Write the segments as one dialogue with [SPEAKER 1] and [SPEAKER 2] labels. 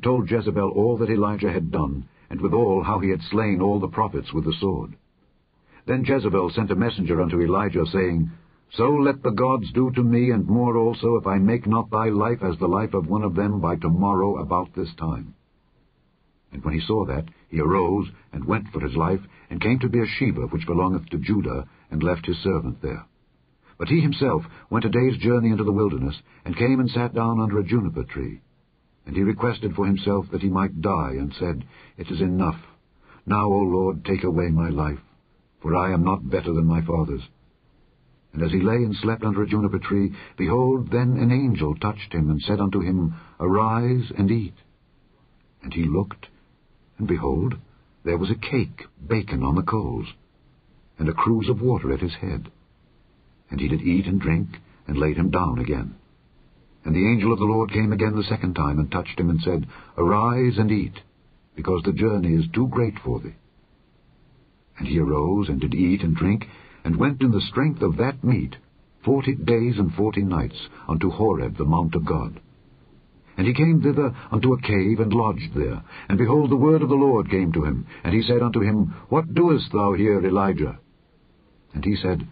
[SPEAKER 1] told Jezebel all that Elijah had done, and withal how he had slain all the prophets with the sword. Then Jezebel sent a messenger unto Elijah, saying, So let the gods do to me, and more also, if I make not thy life as the life of one of them by tomorrow about this time. And when he saw that, he arose, and went for his life, and came to Beersheba, which belongeth to Judah, and left his servant there. But he himself went a day's journey into the wilderness, and came and sat down under a juniper tree. And he requested for himself that he might die, and said, It is enough. Now, O Lord, take away my life, for I am not better than my fathers. And as he lay and slept under a juniper tree, behold, then an angel touched him, and said unto him, Arise and eat. And he looked, and behold, there was a cake baken on the coals, and a cruse of water at his head. And he did eat and drink, and laid him down again. And the angel of the Lord came again the second time, and touched him, and said, Arise and eat, because the journey is too great for thee. And he arose, and did eat and drink, and went in the strength of that meat 40 days and 40 nights unto Horeb, the mount of God. And he came thither unto a cave, and lodged there. And behold, the word of the Lord came to him. And he said unto him, What doest thou here, Elijah? And he said,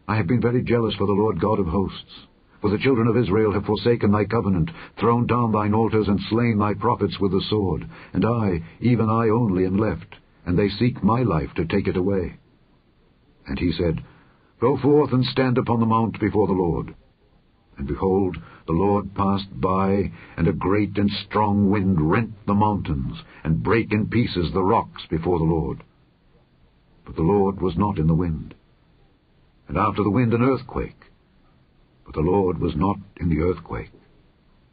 [SPEAKER 1] I have been very jealous for the Lord God of hosts. For the children of Israel have forsaken thy covenant, thrown down thine altars, and slain thy prophets with the sword. And I, even I only, am left, and they seek my life to take it away. And he said, Go forth and stand upon the mount before the Lord. And behold, the Lord passed by, and a great and strong wind rent the mountains, and brake in pieces the rocks before the Lord. But the Lord was not in the wind. And after the wind an earthquake. But the Lord was not in the earthquake.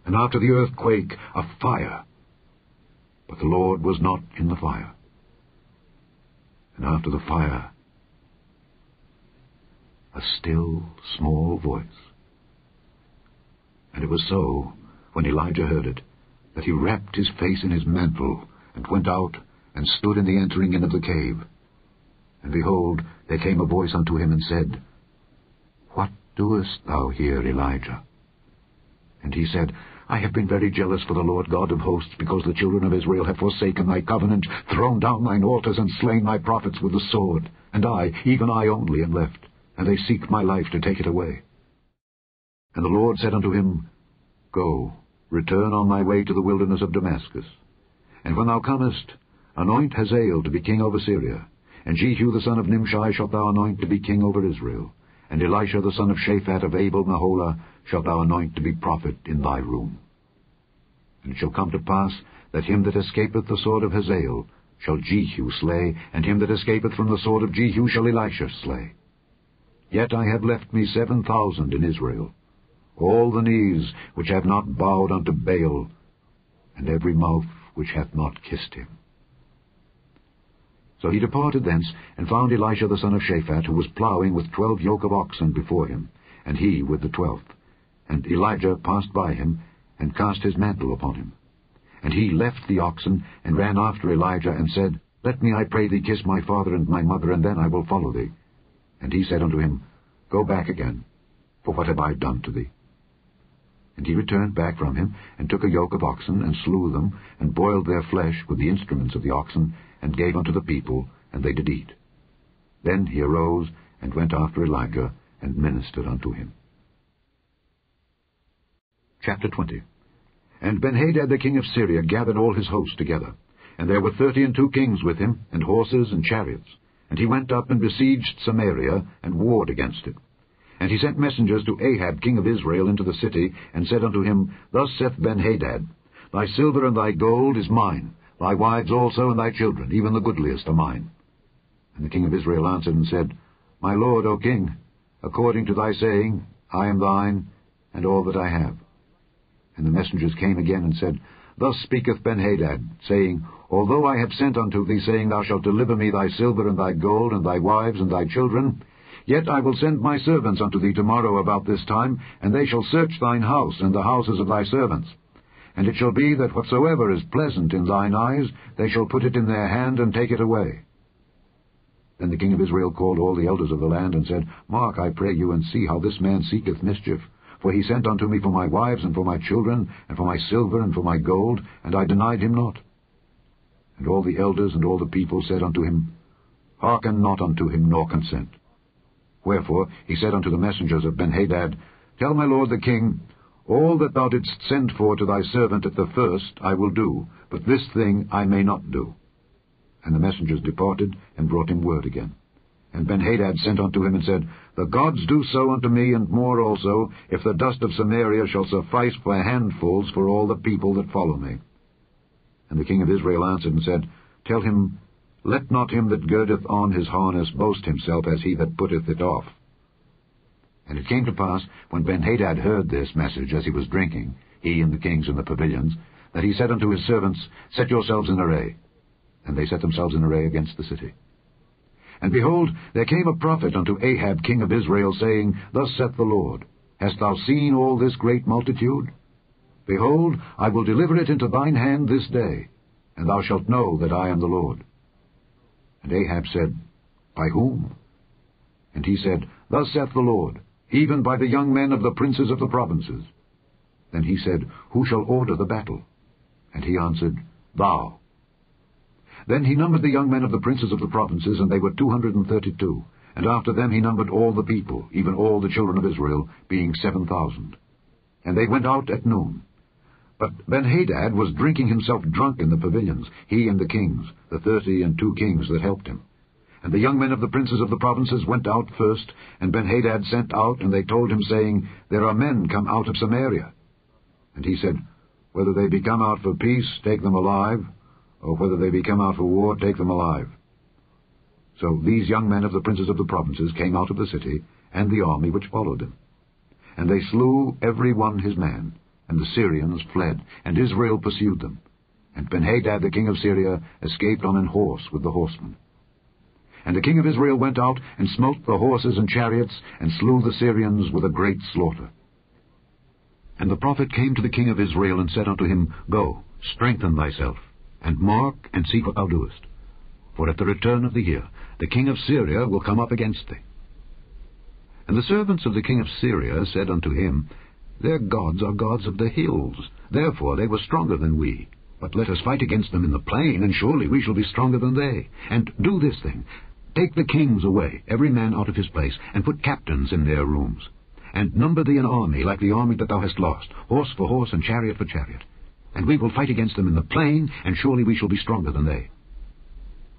[SPEAKER 1] And after the earthquake a fire. But the Lord was not in the fire. And after the fire a still small voice. And it was so, when Elijah heard it, that he wrapped his face in his mantle, and went out, and stood in the entering in of the cave. And behold, there came a voice unto him, and said, What doest thou here, Elijah? And he said, I have been very jealous for the Lord God of hosts, because the children of Israel have forsaken thy covenant, thrown down thine altars, and slain thy prophets with the sword. And I, even I only, am left, and they seek my life to take it away. And the Lord said unto him, Go, return on thy way to the wilderness of Damascus. And when thou comest, anoint Hazael to be king over Syria, and Jehu the son of Nimshi shalt thou anoint to be king over Israel, and Elisha the son of Shaphat of Abel-Meholah shalt thou anoint to be prophet in thy room. And it shall come to pass that him that escapeth the sword of Hazael shall Jehu slay, and him that escapeth from the sword of Jehu shall Elisha slay. Yet I have left me 7,000 in Israel, all the knees which have not bowed unto Baal, and every mouth which hath not kissed him. So he departed thence, and found Elisha the son of Shaphat, who was plowing with 12 yoke of oxen before him, and he with the 12th. And Elijah passed by him, and cast his mantle upon him. And he left the oxen, and ran after Elijah, and said, Let me, I pray thee, kiss my father and my mother, and then I will follow thee. And he said unto him, Go back again, for what have I done to thee? And he returned back from him, and took a yoke of oxen, and slew them, and boiled their flesh with the instruments of the oxen, and gave unto the people, and they did eat. Then he arose, and went after Elijah, and ministered unto him. Chapter 20. And Benhadad the king of Syria gathered all his host together, and there were 32 kings with him, and horses and chariots. And he went up and besieged Samaria, and warred against it. And he sent messengers to Ahab king of Israel into the city, and said unto him, Thus saith Benhadad, Thy silver and thy gold is mine, thy wives also and thy children, even the goodliest are mine. And the king of Israel answered and said, My lord, O king, according to thy saying, I am thine, and all that I have. And the messengers came again and said, Thus speaketh Benhadad, saying, Although I have sent unto thee, saying, Thou shalt deliver me thy silver and thy gold, and thy wives and thy children, yet I will send my servants unto thee tomorrow about this time, and they shall search thine house and the houses of thy servants. And it shall be that whatsoever is pleasant in thine eyes, they shall put it in their hand and take it away. Then the king of Israel called all the elders of the land, and said, Mark, I pray you, and see how this man seeketh mischief. For he sent unto me for my wives, and for my children, and for my silver, and for my gold, and I denied him not. And all the elders and all the people said unto him, Hearken not unto him, nor consent. Wherefore he said unto the messengers of Benhadad, Tell my lord the king, All that thou didst send for to thy servant at the first I will do, but this thing I may not do. And the messengers departed, and brought him word again. And Benhadad sent unto him, and said, The gods do so unto me, and more also, if the dust of Samaria shall suffice for handfuls for all the people that follow me. And the king of Israel answered and said, Tell him, Let not him that girdeth on his harness boast himself as he that putteth it off. And it came to pass, when Benhadad heard this message as he was drinking, he and the kings in the pavilions, that he said unto his servants, Set yourselves in array. And they set themselves in array against the city. And behold, there came a prophet unto Ahab king of Israel, saying, Thus saith the Lord, Hast thou seen all this great multitude? Behold, I will deliver it into thine hand this day, and thou shalt know that I am the Lord. And Ahab said, By whom? And he said, Thus saith the Lord, even by the young men of the princes of the provinces. Then he said, Who shall order the battle? And he answered, Thou. Then he numbered the young men of the princes of the provinces, and they were 232. And after them he numbered all the people, even all the children of Israel, being 7,000. And they went out at noon. But Benhadad was drinking himself drunk in the pavilions, he and the kings, the 32 kings that helped him. And the young men of the princes of the provinces went out first, and Benhadad sent out, and they told him, saying, There are men come out of Samaria. And he said, Whether they be come out for peace, take them alive, or whether they be come out for war, take them alive. So these young men of the princes of the provinces came out of the city, and the army which followed them. And they slew every one his man, and the Syrians fled, and Israel pursued them. And Benhadad the king of Syria escaped on an horse with the horsemen. And the king of Israel went out, and smote the horses and chariots, and slew the Syrians with a great slaughter. And the prophet came to the king of Israel, and said unto him, Go, strengthen thyself, and mark and see what thou doest. For at the return of the year the king of Syria will come up against thee. And the servants of the king of Syria said unto him, Their gods are gods of the hills, therefore they were stronger than we. But let us fight against them in the plain, and surely we shall be stronger than they. And do this thing, take the kings away, every man out of his place, and put captains in their rooms. And number thee an army like the army that thou hast lost, horse for horse and chariot for chariot. And we will fight against them in the plain, and surely we shall be stronger than they.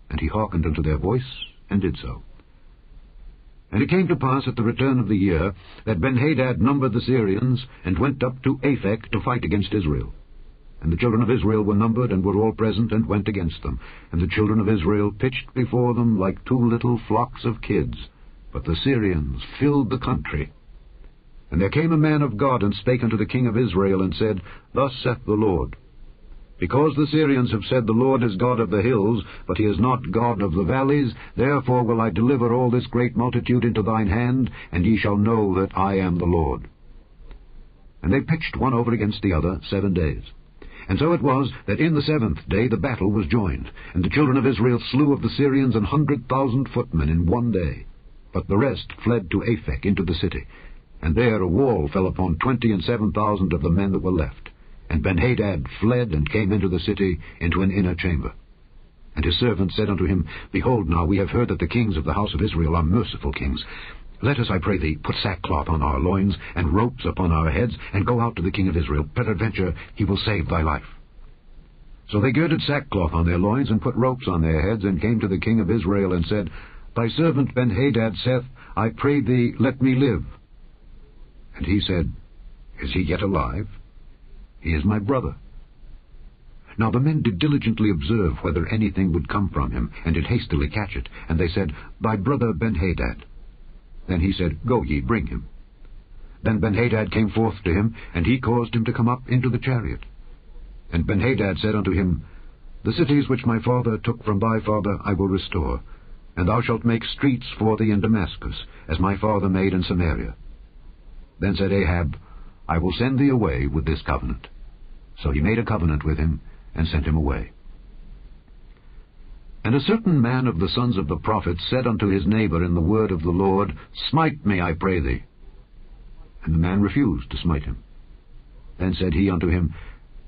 [SPEAKER 1] And he hearkened unto their voice, and did so. And it came to pass at the return of the year, that Benhadad numbered the Syrians, and went up to Aphek to fight against Israel. And the children of Israel were numbered, and were all present, and went against them. And the children of Israel pitched before them like 2 little flocks of kids. But the Syrians filled the country. And there came a man of God, and spake unto the king of Israel, and said, Thus saith the Lord, Because the Syrians have said, The Lord is God of the hills, but he is not God of the valleys, therefore will I deliver all this great multitude into thine hand, and ye shall know that I am the Lord. And they pitched one over against the other 7 days. And so it was, that in the 7th day the battle was joined, and the children of Israel slew of the Syrians 100,000 footmen in 1 day. But the rest fled to Aphek into the city. And there a wall fell upon 27,000 of the men that were left. And Benhadad fled, and came into the city, into an inner chamber. And his servants said unto him, Behold, now we have heard that the kings of the house of Israel are merciful kings. Let us, I pray thee, put sackcloth on our loins, and ropes upon our heads, and go out to the king of Israel. Peradventure he will save thy life. So they girded sackcloth on their loins, and put ropes on their heads, and came to the king of Israel, and said, Thy servant Benhadad saith, I pray thee, let me live. And he said, Is he yet alive? He is my brother. Now the men did diligently observe whether anything would come from him, and did hastily catch it. And they said, Thy brother Benhadad. Then he said, Go ye, bring him. Then Benhadad came forth to him, and he caused him to come up into the chariot. And Benhadad said unto him, The cities which my father took from thy father I will restore, and thou shalt make streets for thee in Damascus, as my father made in Samaria. Then said Ahab, I will send thee away with this covenant. So he made a covenant with him, and sent him away. And a certain man of the sons of the prophets said unto his neighbor in the word of the Lord, Smite me, I pray thee. And the man refused to smite him. Then said he unto him,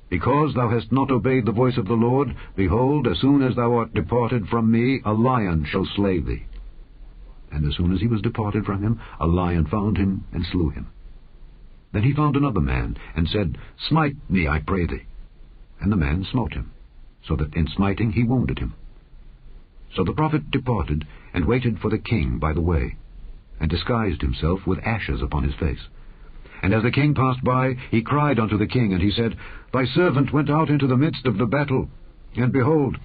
[SPEAKER 1] Because thou hast not obeyed the voice of the Lord, behold, as soon as thou art departed from me, a lion shall slay thee. And as soon as he was departed from him, a lion found him, and slew him. Then he found another man, and said, Smite me, I pray thee. And the man smote him, so that in smiting he wounded him. So the prophet departed, and waited for the king by the way, and disguised himself with ashes upon his face. And as the king passed by, he cried unto the king, and he said, Thy servant went out into the midst of the battle, and behold,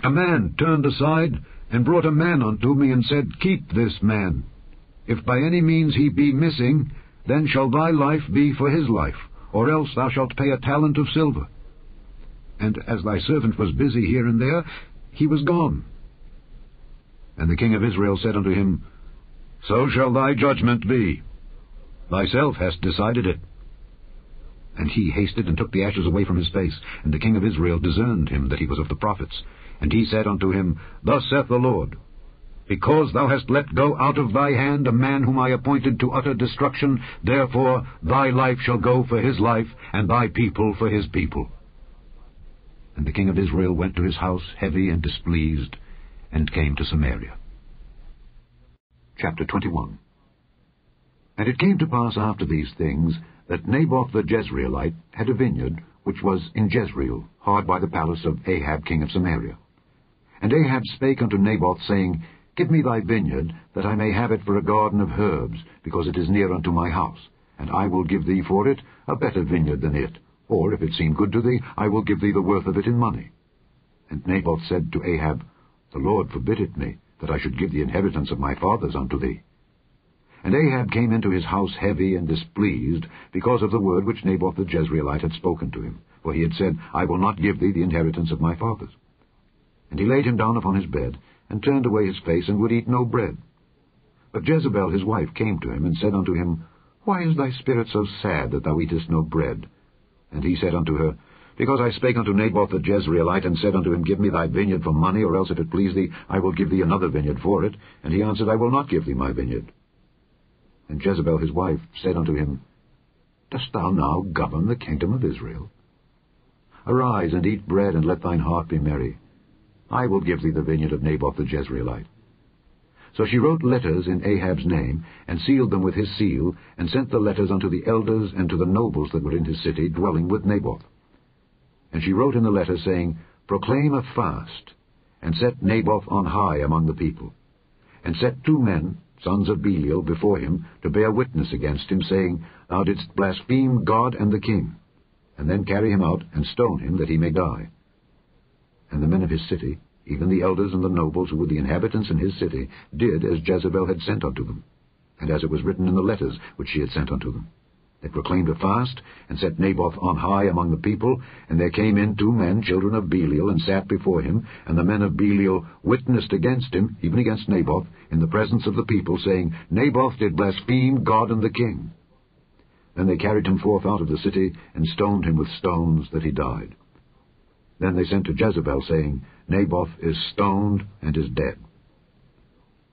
[SPEAKER 1] a man turned aside, and brought a man unto me, and said, Keep this man. If by any means he be missing, then shall thy life be for his life, or else thou shalt pay a talent of silver. And as thy servant was busy here and there, he was gone. And the king of Israel said unto him, So shall thy judgment be. Thyself hast decided it. And he hasted and took the ashes away from his face. And the king of Israel discerned him that he was of the prophets. And he said unto him, Thus saith the Lord, Because thou hast let go out of thy hand a man whom I appointed to utter destruction, therefore thy life shall go for his life, and thy people for his people. And the king of Israel went to his house heavy and displeased, and came to Samaria. Chapter 21. And it came to pass after these things, that Naboth the Jezreelite had a vineyard, which was in Jezreel, hard by the palace of Ahab king of Samaria. And Ahab spake unto Naboth, saying, Give me thy vineyard, that I may have it for a garden of herbs, because it is near unto my house, and I will give thee for it a better vineyard than it, or, if it seem good to thee, I will give thee the worth of it in money. And Naboth said to Ahab, The Lord forbid it me, that I should give the inheritance of my fathers unto thee. And Ahab came into his house heavy and displeased, because of the word which Naboth the Jezreelite had spoken to him. For he had said, I will not give thee the inheritance of my fathers. And he laid him down upon his bed, and turned away his face, and would eat no bread. But Jezebel his wife came to him, and said unto him, Why is thy spirit so sad, that thou eatest no bread? And he said unto her, Because I spake unto Naboth the Jezreelite, and said unto him, Give me thy vineyard for money, or else if it please thee, I will give thee another vineyard for it. And he answered, I will not give thee my vineyard. And Jezebel his wife said unto him, Dost thou now govern the kingdom of Israel? Arise, and eat bread, and let thine heart be merry. I will give thee the vineyard of Naboth the Jezreelite. So she wrote letters in Ahab's name, and sealed them with his seal, and sent the letters unto the elders and to the nobles that were in his city, dwelling with Naboth. And she wrote in the letter, saying, Proclaim a fast, and set Naboth on high among the people. And set 2 men, sons of Belial, before him, to bear witness against him, saying, Thou didst blaspheme God and the king. And then carry him out, and stone him, that he may die. And the men of his city, even the elders and the nobles who were the inhabitants in his city, did as Jezebel had sent unto them, and as it was written in the letters which she had sent unto them. They proclaimed a fast, and set Naboth on high among the people, and there came in 2 men, children of Belial, and sat before him, and the men of Belial witnessed against him, even against Naboth, in the presence of the people, saying, Naboth did blaspheme God and the king. Then they carried him forth out of the city, and stoned him with stones, that he died. Then they sent to Jezebel, saying, Naboth is stoned and is dead.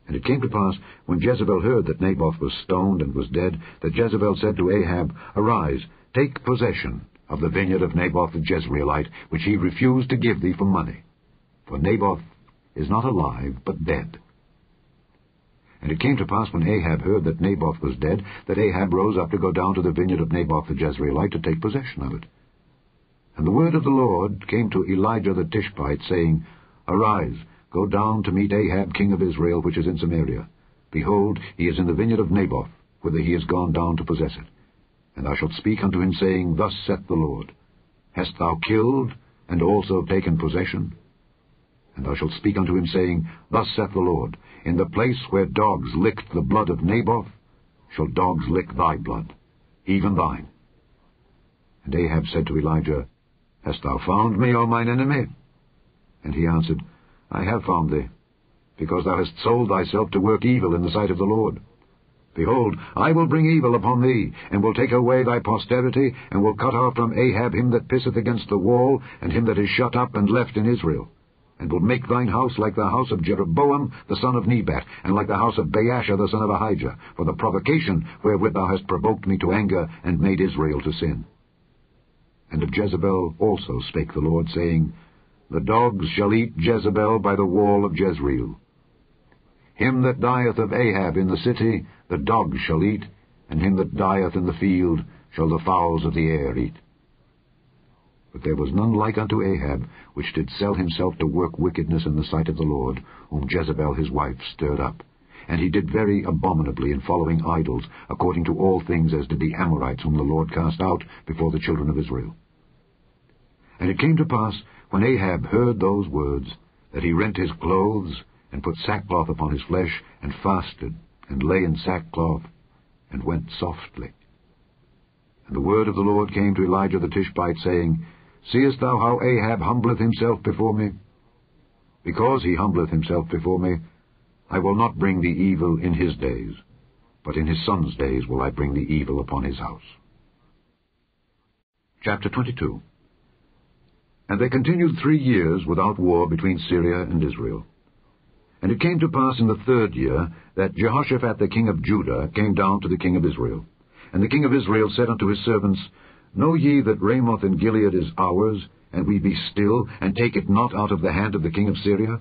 [SPEAKER 1] And it came to pass, when Jezebel heard that Naboth was stoned and was dead, that Jezebel said to Ahab, Arise, take possession of the vineyard of Naboth the Jezreelite, which he refused to give thee for money. For Naboth is not alive, but dead. And it came to pass, when Ahab heard that Naboth was dead, that Ahab rose up to go down to the vineyard of Naboth the Jezreelite to take possession of it. And the word of the Lord came to Elijah the Tishbite, saying, Arise, go down to meet Ahab king of Israel, which is in Samaria. Behold, he is in the vineyard of Naboth, whither he is gone down to possess it. And thou shalt speak unto him, saying, Thus saith the Lord, Hast thou killed, and also taken possession? And thou shalt speak unto him, saying, Thus saith the Lord, In the place where dogs licked the blood of Naboth, shall dogs lick thy blood, even thine. And Ahab said to Elijah, Hast thou found me, O mine enemy? And he answered, I have found thee, because thou hast sold thyself to work evil in the sight of the Lord. Behold, I will bring evil upon thee, and will take away thy posterity, and will cut off from Ahab him that pisseth against the wall, and him that is shut up and left in Israel. and will make thine house like the house of Jeroboam the son of Nebat, and like the house of Baasha the son of Ahijah, for the provocation wherewith thou hast provoked me to anger, and made Israel to sin. And of Jezebel also spake the Lord, saying, The dogs shall eat Jezebel by the wall of Jezreel. Him that dieth of Ahab in the city the dogs shall eat, and him that dieth in the field shall the fowls of the air eat. But there was none like unto Ahab, which did sell himself to work wickedness in the sight of the Lord, whom Jezebel his wife stirred up. And he did very abominably in following idols, according to all things as did the Amorites, whom the Lord cast out before the children of Israel. And it came to pass, when Ahab heard those words, that he rent his clothes, and put sackcloth upon his flesh, and fasted, and lay in sackcloth, and went softly. And the word of the Lord came to Elijah the Tishbite, saying, Seest thou how Ahab humbleth himself before me? Because he humbleth himself before me, I will not bring the evil in his days, but in his son's days will I bring the evil upon his house. Chapter 22. And they continued 3 years without war between Syria and Israel. And it came to pass in the 3rd year that Jehoshaphat the king of Judah came down to the king of Israel. And the king of Israel said unto his servants, Know ye that Ramoth in Gilead is ours, and we be still, and take it not out of the hand of the king of Syria?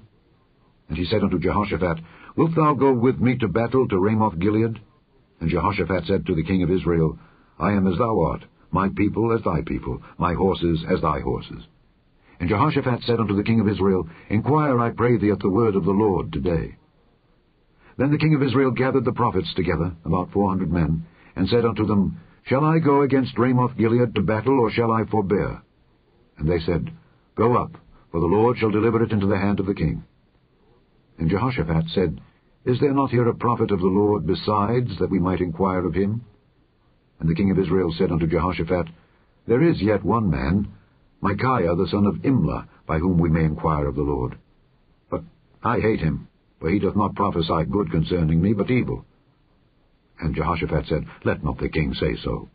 [SPEAKER 1] And he said unto Jehoshaphat, Wilt thou go with me to battle to Ramoth Gilead? And Jehoshaphat said to the king of Israel, I am as thou art, my people as thy people, my horses as thy horses. And Jehoshaphat said unto the king of Israel, Inquire, I pray thee, at the word of the Lord today. Then the king of Israel gathered the prophets together, about 400 men, and said unto them, Shall I go against Ramoth Gilead to battle, or shall I forbear? And they said, Go up, for the Lord shall deliver it into the hand of the king. And Jehoshaphat said, Is there not here a prophet of the Lord besides, that we might inquire of him? And the king of Israel said unto Jehoshaphat, There is yet one man, Micaiah the son of Imlah, by whom we may inquire of the Lord. But I hate him, for he doth not prophesy good concerning me, but evil. And Jehoshaphat said, Let not the king say so.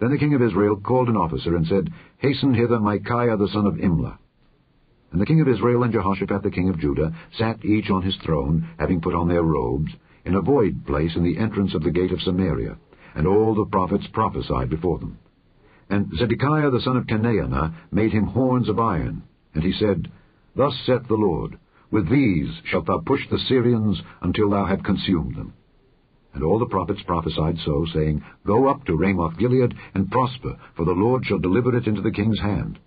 [SPEAKER 1] Then the king of Israel called an officer, and said, Hasten hither Micaiah the son of Imlah. And the king of Israel and Jehoshaphat the king of Judah sat each on his throne, having put on their robes, in a void place in the entrance of the gate of Samaria, and all the prophets prophesied before them. And Zedekiah the son of Chenaanah made him horns of iron, and he said, Thus saith the Lord, With these shalt thou push the Syrians until thou have consumed them. And all the prophets prophesied so, saying, Go up to Ramoth Gilead, and prosper, for the Lord shall deliver it into the king's hand.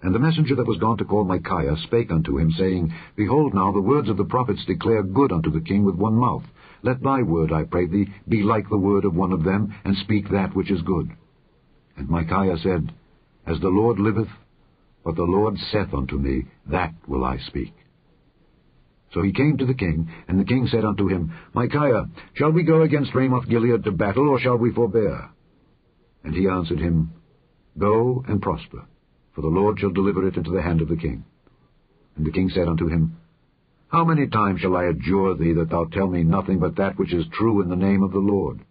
[SPEAKER 1] And the messenger that was gone to call Micaiah spake unto him, saying, Behold now, the words of the prophets declare good unto the king with one mouth. Let thy word, I pray thee, be like the word of one of them, and speak that which is good. And Micaiah said, As the Lord liveth, what the Lord saith unto me, that will I speak. So he came to the king, and the king said unto him, Micaiah, shall we go against Ramoth Gilead to battle, or shall we forbear? And he answered him, Go and prosper, for the Lord shall deliver it into the hand of the king. And the king said unto him, How many times shall I adjure thee that thou tell me nothing but that which is true in the name of the Lord?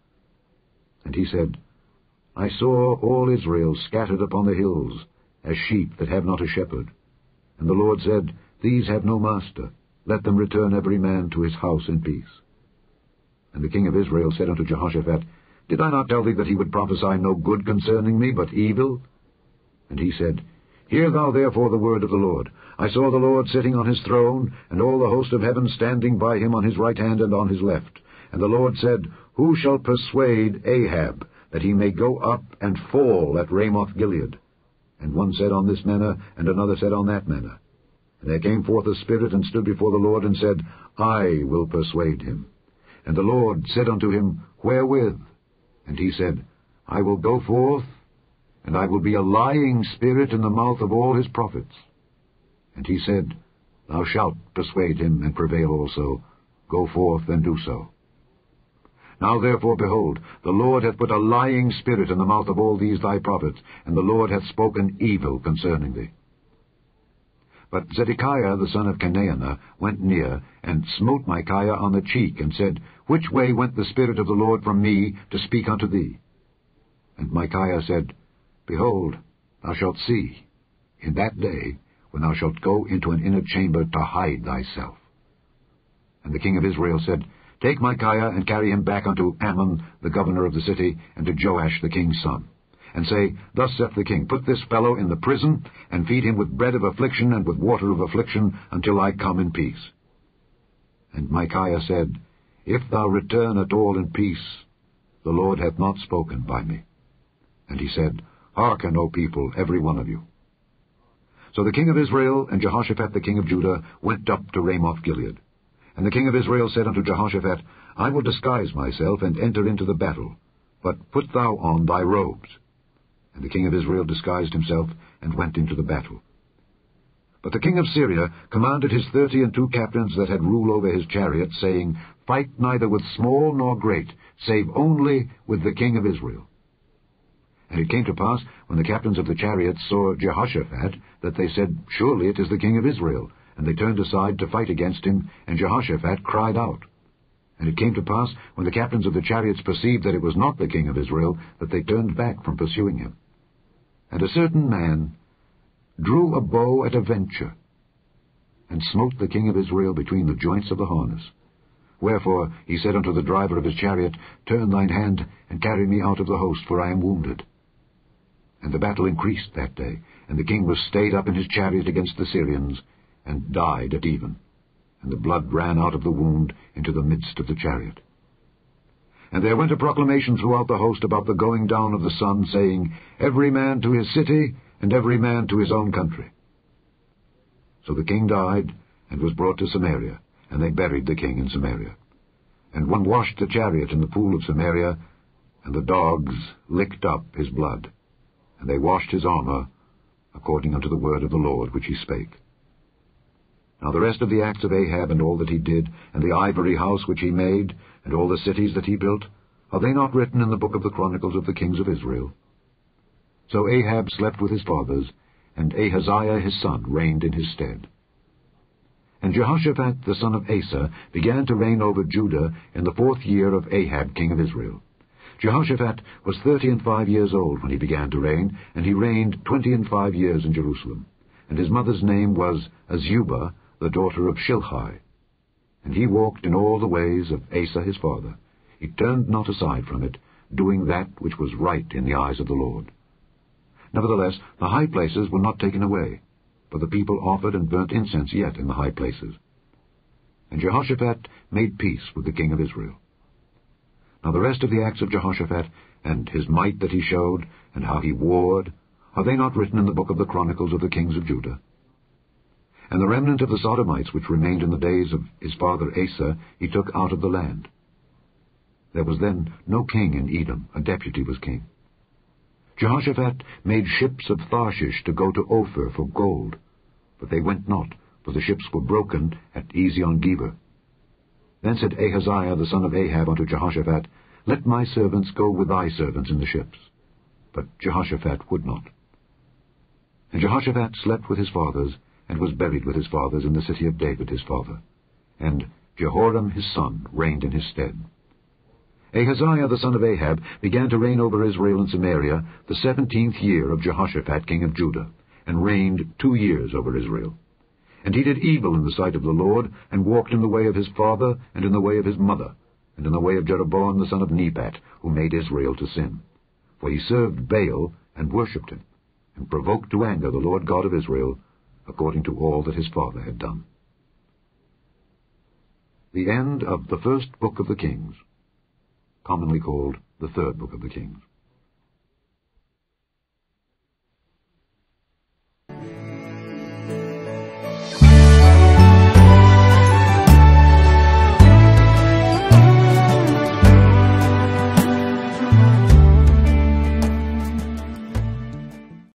[SPEAKER 1] And he said, I saw all Israel scattered upon the hills, as sheep that have not a shepherd. And the Lord said, These have no master. Let them return every man to his house in peace. And the king of Israel said unto Jehoshaphat, Did I not tell thee that he would prophesy no good concerning me, but evil? And he said, Hear thou therefore the word of the Lord. I saw the Lord sitting on his throne, and all the host of heaven standing by him on his right hand and on his left. And the Lord said, Who shall persuade Ahab, that he may go up and fall at Ramoth Gilead? And one said on this manner, and another said on that manner. And there came forth a spirit, and stood before the Lord, and said, I will persuade him. And the Lord said unto him, Wherewith? And he said, I will go forth, and I will be a lying spirit in the mouth of all his prophets. And he said, Thou shalt persuade him, and prevail also. Go forth, and do so. Now therefore, behold, the Lord hath put a lying spirit in the mouth of all these thy prophets, and the Lord hath spoken evil concerning thee. But Zedekiah the son of Chenaanah went near, and smote Micaiah on the cheek, and said, Which way went the Spirit of the Lord from me to speak unto thee? And Micaiah said, Behold, thou shalt see, in that day, when thou shalt go into an inner chamber to hide thyself. And the king of Israel said, Take Micaiah, and carry him back unto Amon, the governor of the city, and to Joash the king's son, and say, Thus saith the king, Put this fellow in the prison, and feed him with bread of affliction and with water of affliction, until I come in peace. And Micaiah said, If thou return at all in peace, the Lord hath not spoken by me. And he said, Hearken, O people, every one of you. So the king of Israel and Jehoshaphat the king of Judah went up to Ramoth-Gilead. And the king of Israel said unto Jehoshaphat, I will disguise myself, and enter into the battle, but put thou on thy robes. And the king of Israel disguised himself, and went into the battle. But the king of Syria commanded his 32 captains that had rule over his chariots, saying, Fight neither with small nor great, save only with the king of Israel. And it came to pass, when the captains of the chariots saw Jehoshaphat, that they said, Surely it is the king of Israel. And they turned aside to fight against him, and Jehoshaphat cried out. And it came to pass, when the captains of the chariots perceived that it was not the king of Israel, that they turned back from pursuing him. And a certain man drew a bow at a venture, and smote the king of Israel between the joints of the harness. Wherefore he said unto the driver of his chariot, Turn thine hand, and carry me out of the host, for I am wounded. And the battle increased that day, and the king was stayed up in his chariot against the Syrians, and died at even. And the blood ran out of the wound into the midst of the chariot. And there went a proclamation throughout the host about the going down of the sun, saying, Every man to his city, and every man to his own country. So the king died, and was brought to Samaria, and they buried the king in Samaria. And one washed the chariot in the pool of Samaria, and the dogs licked up his blood, and they washed his armor, according unto the word of the Lord which he spake. Now the rest of the acts of Ahab, and all that he did, and the ivory house which he made, and all the cities that he built, are they not written in the book of the Chronicles of the kings of Israel? So Ahab slept with his fathers, and Ahaziah his son reigned in his stead. And Jehoshaphat the son of Asa began to reign over Judah in the 4th year of Ahab king of Israel. Jehoshaphat was 35 years old when he began to reign, and he reigned 25 years in Jerusalem. And his mother's name was Azubah, the daughter of Shilhi. And he walked in all the ways of Asa his father. He turned not aside from it, doing that which was right in the eyes of the Lord. Nevertheless, the high places were not taken away, for the people offered and burnt incense yet in the high places. And Jehoshaphat made peace with the king of Israel. Now the rest of the acts of Jehoshaphat, and his might that he showed, and how he warred, are they not written in the book of the Chronicles of the kings of Judah? And the remnant of the Sodomites which remained in the days of his father Asa he took out of the land. There was then no king in Edom, a deputy was king. Jehoshaphat made ships of Tharshish to go to Ophir for gold, but they went not, for the ships were broken at Ezion-Geber. Then said Ahaziah the son of Ahab unto Jehoshaphat, Let my servants go with thy servants in the ships. But Jehoshaphat would not. And Jehoshaphat slept with his fathers, and was buried with his fathers in the city of David his father. And Jehoram his son reigned in his stead. Ahaziah the son of Ahab began to reign over Israel and Samaria the 17th year of Jehoshaphat king of Judah, and reigned 2 years over Israel. And he did evil in the sight of the Lord, and walked in the way of his father, and in the way of his mother, and in the way of Jeroboam the son of Nebat, who made Israel to sin. For he served Baal, and worshipped him, and provoked to anger the Lord God of Israel, according to all that his father had done. The end of the first book of the Kings, commonly called the third book of the Kings.